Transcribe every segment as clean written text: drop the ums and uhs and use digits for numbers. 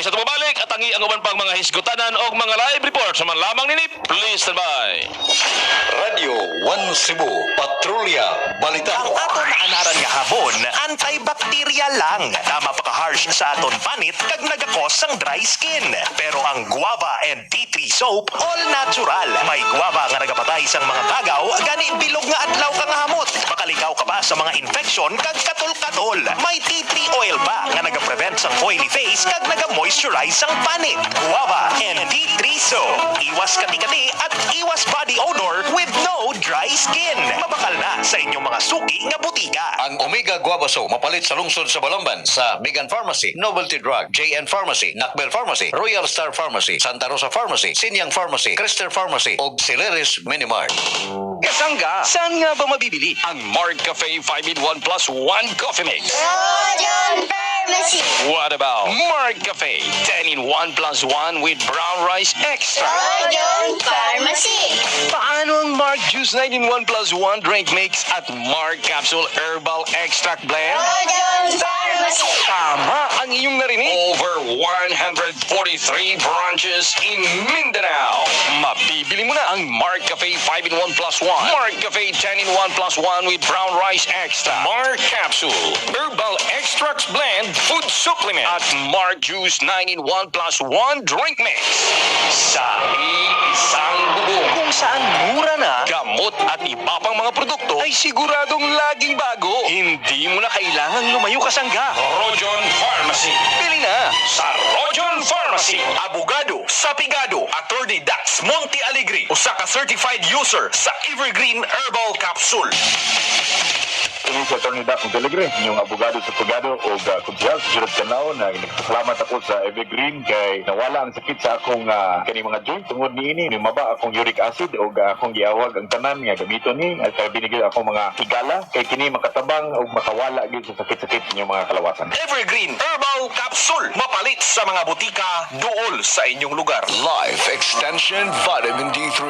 sa tumabalik at ang ianguman pang mga hisgutanan o mga live reports naman lamang nini. Please stand by. Radio 1 Cebu, Patrolya, Balita. Ang aton naanaran nga habon, antibacteria lang na mapaka-harsh sa aton panit kag nagakos sang dry skin. Pero ang guava and tea tree soap, all natural. May guava nga nagapatay sang mga tagaw, gani bilog nga adlaw ka nga hamot. Makalikaw ka pa sa mga infection kag katol-katol. May tea tree oil pa nga nagaprevent sang oily face kag naga-moisturize sang panit. Guava and tea tree soap. Iwas kati-kati at iwas body odor with no dry skin. Mabakal na sa inyong mga suki nga butika. Ang Omega Guava Soap mapalit sa lungsod sa Balamban sa Megan Pharmacy, Novelty Drug, JN Pharmacy, Nakbel Pharmacy, Royal Star Pharmacy, Santa Rosa Pharmacy, Sinyang Pharmacy, Crister Pharmacy ug Celeris Minimart. Kasangga, saan nga ba mabibili ang Mark Cafe 5-in-1 plus 1 coffee mix? Rojon Pharmacy. What about Mark Cafe 10-in-1 plus 1 with brown rice extra? Rojon Pharmacy. Paano ang Mark Juice 9-in-1 plus 1 drink mix at Mark Capsule Herbal Extract Blend? Rojon Pharmacy. Tama ang iyong narinig. Over 143 branches in Mindanao. Mabibili mo na ang Mark Cafe 5-in-1 plus 1. Mark Cafe 10-in-1 plus 1 with brown rice extra. Mark Capsule Herbal Extracts Blend Food Supplement. At Mark Juice 9-in-1 plus 1 drink mix. Sa iisang bubong. Kung saan mura na, gamot at iba pang mga produkto ay siguradong laging bago. Hindi mo na kailangang lumayo kasangga. Rojon Pharmacy. Bili na sa Rojon Pharmacy. Abogado, Sapigado, Attorney Dax Monte Alegre. Usa ka certified user sa Evergreen Herbal Capsule. Kini sa Attorney Dax Montealegre, inyong abogado sa Pagado o konsyal sa Siyudad Canao na nagpasalamat ako sa Evergreen kay nawala ang sakit sa akong kani mga joint tungod niini maba akong uric acid o akong giawag ang tanan nga gamito ni at binigay akong mga higala kay kini makatabang o makawala gid sa sakit-sakit sa inyong mga kalawasan. Evergreen Herbal Capsule. Mapalit sa mga butika duol sa inyong lugar. Life Extension Vitamin D3,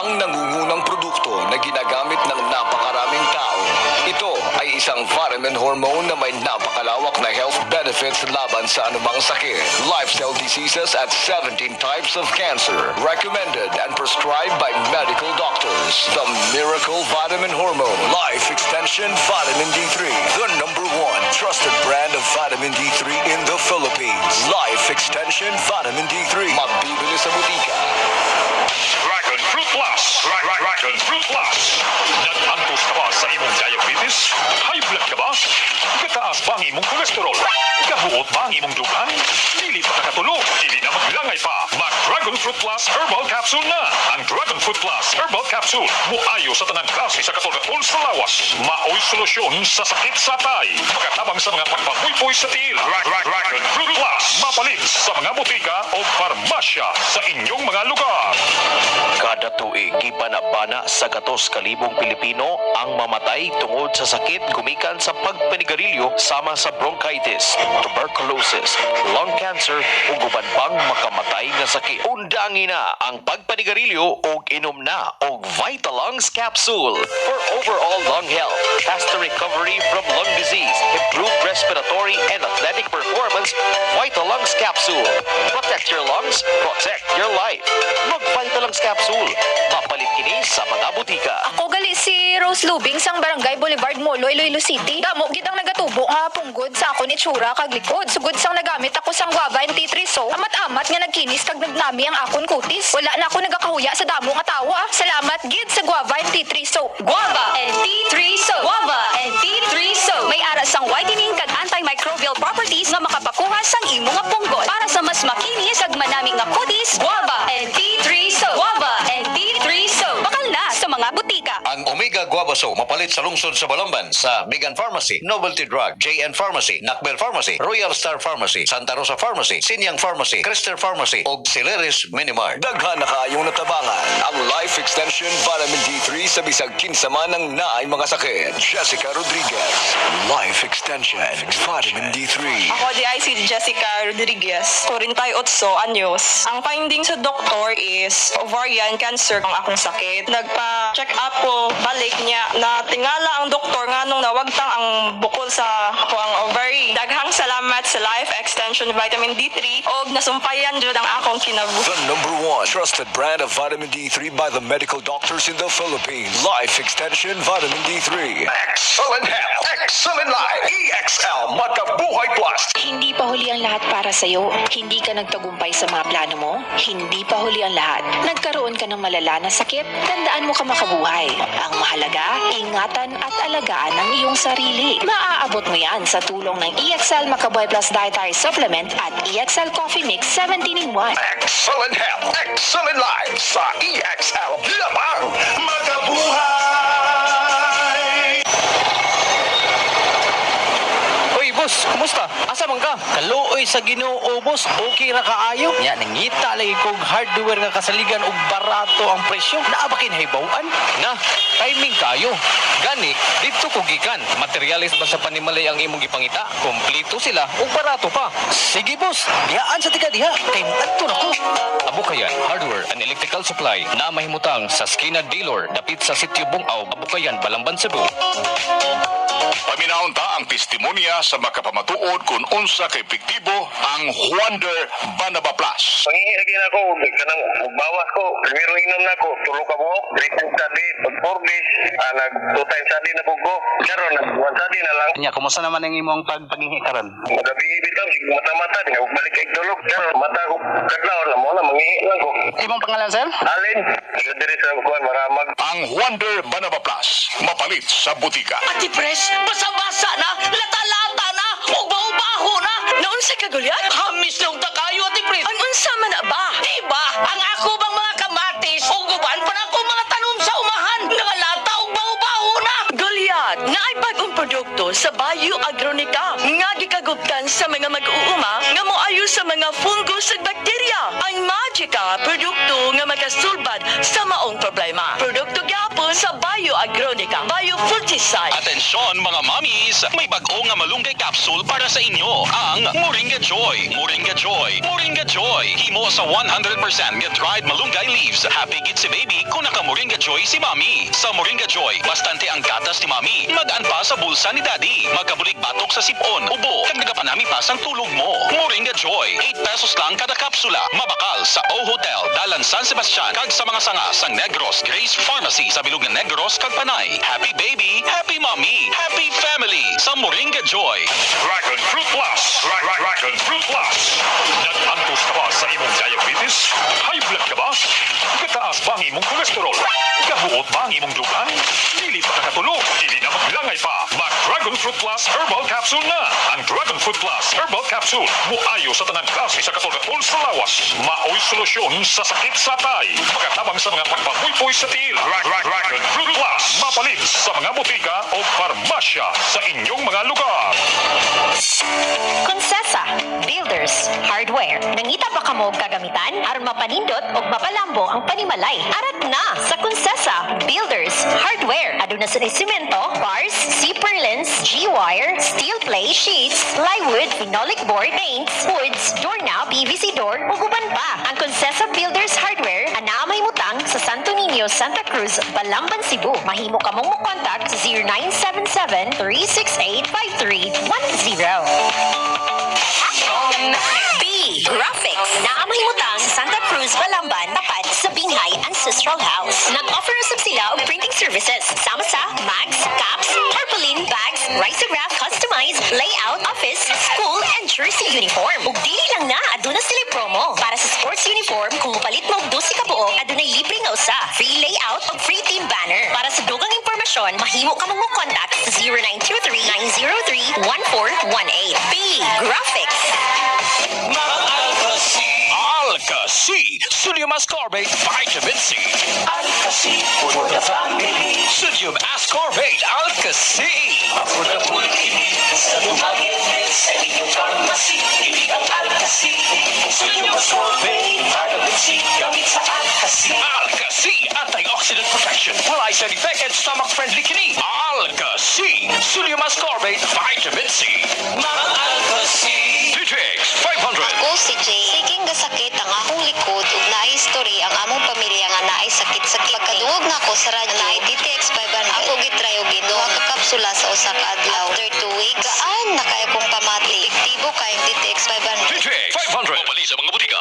ang nangungunang produkto na ginagamit ng napakaraming tao. Ito ay isang vitamin hormone na may napakalawak na health benefits laban sa anumang sakit, lifestyle diseases at 17 types of cancer. Recommended and prescribed by medical doctors. The Miracle Vitamin Hormone. Life Extension Vitamin D3. The #1 trusted brand of vitamin D3 in the Philippines. Life Extension Vitamin D3. Mabibili sa butika. Dragon Fruit Plus. Dragon Fruit Plus. Nag-antos ka ba sa imong diabetes? High blood ka ba? Kataas ba ang imong kolesterol? Kabuot ba ang imong dugan? Dili pa nakatulog? Dili na maglangay pa? Mag-Dragon Fruit Plus Herbal Capsule na. Ang Dragon Fruit Plus Herbal Capsule muayo sa tanang klase sa katulad sa lawas. Maoy solusyon sa sakit sa tay. Makatabang sa mga pagpapuypoy sa tiil. Dragon Fruit Plus. Mapalit sa mga butika o farmasya sa inyong mga lugar. Kada tuig, gibanabana sa 2,000 Pilipino ang mamatay tungod sa sakit gumikan sa pagpanigarilyo sama sa bronchitis, tuberculosis, lung cancer ug uban pang makamatay nga sakit. Undangi na ang pagpanigarilyo ug inom na og Vitalungs Capsule for overall lung health, faster recovery from lung disease, improved respiratory and athletic performance. Vitalungs Capsule. Protect your lungs, protect your life. Mag Vitalungs Capsule. Mapalit kini sa mga butika. Ako gali si Rose Lubing sang Barangay Boulevard Molo, Iloilo City. Damo gid ang nagatubo nga punggod sa akon itsura kag likod. Sugod sang nagamit ako sang guava and tea tree soap. Amat-amat nga nagkinis kag nagnami ang akon kutis. Wala na ako nagakahuya sa damo nga tawa. Salamat gid sa guava and tea tree soap. Guava and tea tree soap. Guava and tea tree soap. May ara sang whitening kag antimicrobial properties nga makapakuha sang imo nga punggod. Para sa mas makinis kag manami nga kutis, guava and tea tree soap. Guava and tea tree soap. Bakal na sa mga butika. Ang Omega Guava Soap mapalit sa lungsod sa Balamban sa Megan Pharmacy, Novelty Drug, JN Pharmacy, Nakbel Pharmacy, Royal Star Pharmacy, Santa Rosa Pharmacy, Sinyang Pharmacy, Crister Pharmacy ug Celeris Minimart. Daghan na kayong natabangan ang Life Extension Vitamin D3 sa bisag kinsa man ang naay mga sakit. Jessica Rodriguez, Life Extension Vitamin D3. Ako di ay si Jessica Rodriguez, 48 anyos. Ang finding sa doktor is ovarian cancer ang akong sakit. Nagpa-check up ko balik niya na tingala ang doktor nga nung nawagtang ang bukol sa ako ang ovary. Daghang salamat sa Life Extension Vitamin D3 og nasumpayan jud ang akong kinabuhi. The #1 trusted brand of vitamin D3 by the medical doctors in the Philippines. Life Extension Vitamin D3. Excellent health, excellent life. EXL Makabuhay Plus. Hindi pa huli ang lahat para sa'yo. Hindi ka nagtagumpay sa mga plano mo. Hindi pa huli ang lahat. Nagkaroon ka ng malala na sakit. Tandaan mo ka makabuhay. Ang mahalaga, ingatan at alagaan ang iyong sarili. Maaabot mo yan sa tulong ng EXL Makabuhay Plus Dietary Supplement at EXL Coffee Mix 17-in-1. Excellent health, excellent life sa EXL Labang Makabuhay. Oy, boss, kumusta? Asa man ka? Kaluoy sa Ginoo, boss. Okay ra kaayo? Nya nangita lagi kog hardware nga kasaligan og barato ang presyo. Naa ba kinahibawaan? Na, timing kayo. Gani, dito ko gikan. Materialis ba sa panimalay ang imong gipangita? Kompleto sila ug barato pa. Sige, boss. Biyaan sa tiga diha. Kay adto na ko. Abukayan Hardware and Electrical Supply na mahimutang sa Skina Dealer dapit sa Sitio Bungaw, Abukayan, Balamban, Cebu. Paminaon ta ang testimonya sa makapamatuod kung unsa kay epektibo ang Wonder Banaba Plus. Pangingi lagi na ako, kanang bawas ko. Primero inom na ako, tulo ka buhok, 3 times a day, pag 4 days, nag 2 times a day na po. Pero nag 1 a day na lang. Nya, kumusta naman ang imong paghingi karon? Magabi bitaw, sige mata-mata, di na balik kay tulog. Pero mata ko, kadlaw na mo na, mangingi lang ko. Imong pangalan, sir? Alin, sige diri sa kuhan, maramag. Ang Wonder Banaba Plus, mapalit sa butika. Ati Pres, basa-basa na, lata-lata na, ug baho-baho na. Naunsa ka gulyan? Hamis na ug takayo, Ati Pres. Ang unsa man na ba? Diba, ang ako bang mga kamatis ug guban pa na ako mga tanom sa umahan. Nangalata ug baho-baho na. Gulyan, nga ay bagong produkto sa Bio Agronica. Nga gikagubtan sa mga mag-uuma nga moayo sa mga fungus ug bakterya. Ang Magica, produkto nga makasulbad sa maong problema. Produkto gyapon sa Bio Agronica, Bio Fungicide. Atensyon mga mommies, may bago nga malunggay capsule para sa inyo. Ang Moringa Joy. Moringa Joy. Moringa Joy. Himo sa 100% nga dried malunggay leaves. Happy gid si baby kung naka Moringa Joy si mommy. Sa Moringa Joy, bastante ang gatas ni mommy. Magaan pa sa bulsa ni daddy. Magkabulig batok sa sipon, ubo. Kag nagapanami pa sang tulog mo. Moringa Joy. 8 pesos lang kada kapsula. Mabakal sa O Hotel, Dalan San Sebastian. Kag sa mga sanga sang Negros Grace Pharmacy sa bilog ng Negros kag Panay. Happy baby, happy mommy, happy family sa Moringa Joy. Dragon Fruit Plus. Dragon Fruit Plus. Nag-antos ka ba sa imong diabetes? High blood ka ba? Kataas ba ang imong kolesterol? Kabuot ba ang imong dugan? Dili pa kakatulog? Dili na maglangay pa. Mag-Dragon Fruit Plus Herbal Capsule na. Ang Dragon Fruit Plus Herbal Capsule muayo sa tanang klase sa katulgatol sa lawas. Maoy solusyon sa sakit sa tay. Pagkatabang sa mga pagpapuypoy sa tiil. Dragon Fruit Plus. Mapalit sa mga butika o farmasya sa inyong mga lugar. Consesa Builders Hardware. Nangita ba ka mo og kagamitan aron mapanindot og mapalambo ang panimalay? Arat na sa Consesa Builders Hardware. Aduna sa semento, bars, C-purlins, G-wire, steel plate, sheets, plywood, phenolic board, paints, woods, doorknob, PVC door, ug uban pa. Ang Consesa Builders Hardware ana may mutang sa Santo Niño, Santa Cruz, Balamban, Cebu. Mahimo ka mong mo-contact sa 0977-368-5310. B. Graphics. Naamay mutang sa Santa Cruz, Balamban, tapat sa Binhay Ancestral House. Nag-offer usab sila og printing services sama sa mags, caps, tarpaulin, bags, risograph, customized, layout, office, school, and jersey uniform. Ug dili lang na, aduna sila promo. Para sa sports uniform, kung mupalit mo og 12 ka buok, adunay libre nga usa. Free layout ug free team banner. Para sa dugang impormasyon, mahimo ka mong mo-contact sa 0923-903-1418. B. Graphics. Alka-C, Sodium Ascorbate, Vitamin C. Alka-C, for the family. Sodium Ascorbate, Alka-C. For the family. Sa lumagin sa inyong pharmacy, ibig ang Alka-C. Sodium Ascorbate, Vitamin C, gamit sa Alka-C. Alka-C, antioxidant protection, well-eyesight effect, and stomach-friendly kini. Alka-C, Sodium Ascorbate, Vitamin C. Mga Alka-C. Digix 500. Ako si Jay. Siging gasakit ang akong likod ug naay history ang among pamilya nga naay sakit sa Pagkadungog na ko sa radyo, na DTX 500. Ako gitry og duha ka kapsula sa usa ka adlaw. After 2 weeks, gaan na kay akong pamati. Epektibo kay ang DTX 500. DTX 500. Mabali sa mga butika.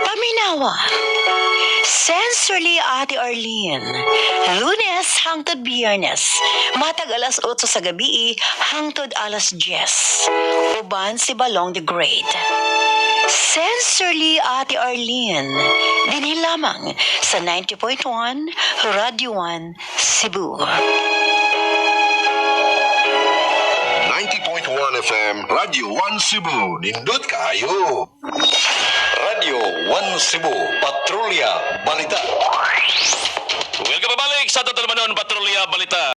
Paminawa. Sensorily Ate Arlene. Lunes hangtod Biyernes. Matag alas 8 sa gabi hangtod alas 10. Uban si Balong the Great. Sensorily Ate Arlene. Dinhi lamang sa 90.1 Radio 1 Cebu. 90.1 FM, Radio 1 Cebu. Nindot kaayo. Radio 1 Cebu, Patrolya Balita. Welcome babalik sa Total Manon Patrolya Balita.